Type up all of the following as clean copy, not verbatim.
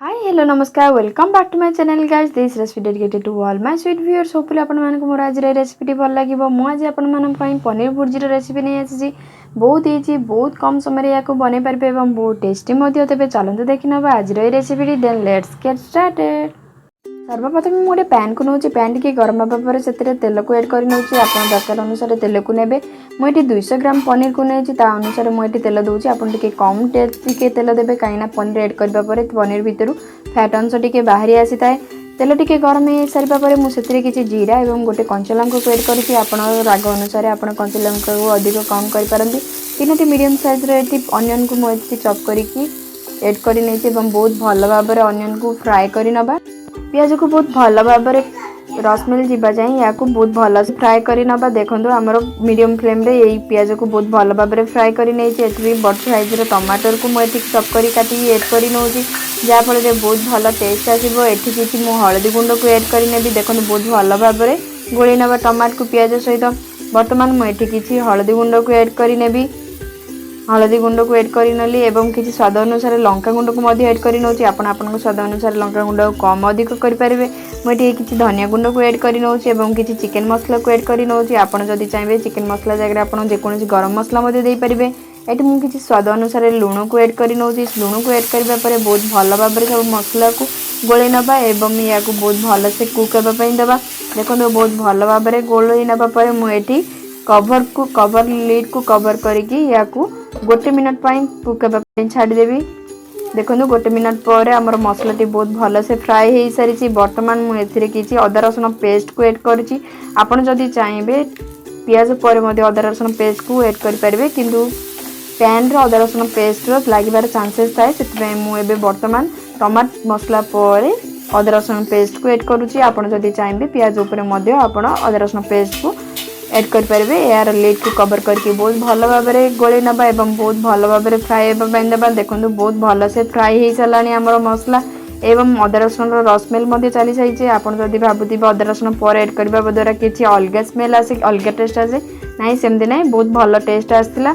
हाय hello नमस्कार welcome back to my channel guys this recipe dedicated to all my sweet viewers hopefully आपण मानक मोर आज recipe भल लागिवो मु आज आपण मानक पई पनीर भुर्जी रेसिपी नहीं आसी बहुत इजी बहुत कम समय या बनै पारे एवं बहुत टेस्टी मध्य तेबे चलते देखि नबा आज recipe then let's get started. सर्वप्रथम मुझे गोटे पैन को नौ पैन टी गरम हाँबा पर से तेल को एड कर दरकार अनुसार तेल को नेबे मुझे 200 ग्राम पनीर को नहीं अनुसार मुझे तेल दूसरी आप कम टे तेल देवे कहीं पनीर एड करने पनीर भितर फैट अंश टी बाहरी आसी था तेल टी गरम हो सारापर मुझे किसी जीरा और गोटे कंचलंका को एड करके राग अनुसार आप कंचलंका को अधिक कम करें 3टी मीडियम साइज अनियन को मुझे चॉप करके एड कर बहुत भल भाव अनियन को फ्राए कर नबा पियाज को बहुत भल भाव रसमेल जीवा जाए या बहुत भल से फ्राए कर नबा देखो आमर मीडियम फ्लेम रे यही पियाज को बहुत भल भाव फ्राए कर बड़ साइज टमाटर को मुझे चॉप कर काटिक एड कर नौ जहाँफल बहुत भल टेस्ट आसो ये मुझे हलदी गुंड को एड कर देखो बहुत भल भाव गोल नवा टमाटर को पियाज सहित बर्तमान मुझे किसी हलदी गुंड को एड कर हलदी गुंड को एड करनेली एवं किसी स्वाद अनुसार लंका गुंड को एड कर नौ आपण स्वाद अनुसार लंका गुंड कम अधिक करेंगे मुझे किसी धनिया गुंड को एड कर नौ किसी चिकेन मसला को एड कर नौ जदि चाहिए चिकेन मसला जगह आप जेकोसी गरम मसला दे पारे ये मुझे किसी स्वाद अनुसार लुण को एड कर नौ लुण को एड करने बहुत भल भाव सब मसला को गोल नवा एवं या बहुत भल से कुक होगापी देवा देखो बहुत भल भाव गोल नापर मुझे कवर लीड को कवर करके या गोटे मिनट कुक होगापी छाड़देवी देखो गोटे मिनट पर आमर मसला बहुत भल से फ्राए हो सारी बर्तमान मुझे किसी अदा रसुण पेस्ट को एड करुँची आपड़ जदि चाहिए पियाज पर अदा रसुण पेस्ट को एड करेंगे किंतु पैन रे अदा रसुण पेस्ट लगे चांसेस थाए से मुझे बर्तमान टमाट मसला पर अदा रसुण पेस्ट को एड करुँची आपड़ जदि चाहिए पियाज उपर अदा रसुण पेस्ट को एड करेंगे यार लीड को कवर करके बहुत भल भाव गोल नवा एवं बहुत भल भाव फ्राए होगा देखो बहुत भल से फ्राए हो सारा आमर मसला एवं अदा रसुण रसमेल चली सारी आप भावुवे अदा रसुण पर एड करने द्वारा किसी अलग स्मेल आसे अलग टेस्ट आसे ना सेमती ना बहुत भल टेस्ट आसाला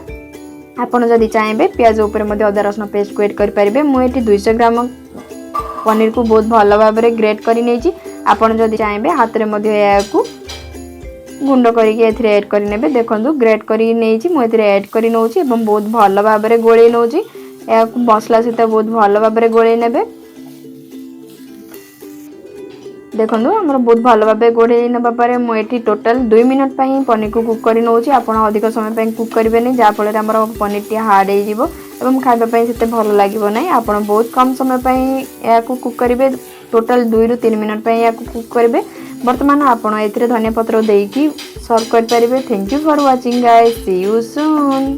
आपड़ जदि चाहिए पियाज उपर अदा रसुण पेस्ट को एड करेंगे मुझे 200 ग्राम पनीर को बहुत भल भाव ग्रेट कर आपड़ जदि चाहिए हाथ में गुंड करके एड करने देखो ग्रेट कर एड कर नौ बहुत भल भाव गोल नौ मसला सहित बहुत भल भाव गोल ने देखो आमर बहुत भल भाव गोल नापर मुझे टोटाल 2 मिनट पनीर को कुक कर नौ अधिक समय कुक करेंगे जहाँफल आम पनीर टी हार्ड हो खावाई से भल लगे ना आप बहुत कम समय या कुक करेंगे टोटाल 2 ରୁ 3 मिनट या कुक करेंगे बर्तमान आपड़ ए धनिया पत्र देकी सर्व करेंगे thank you for watching guys see you soon.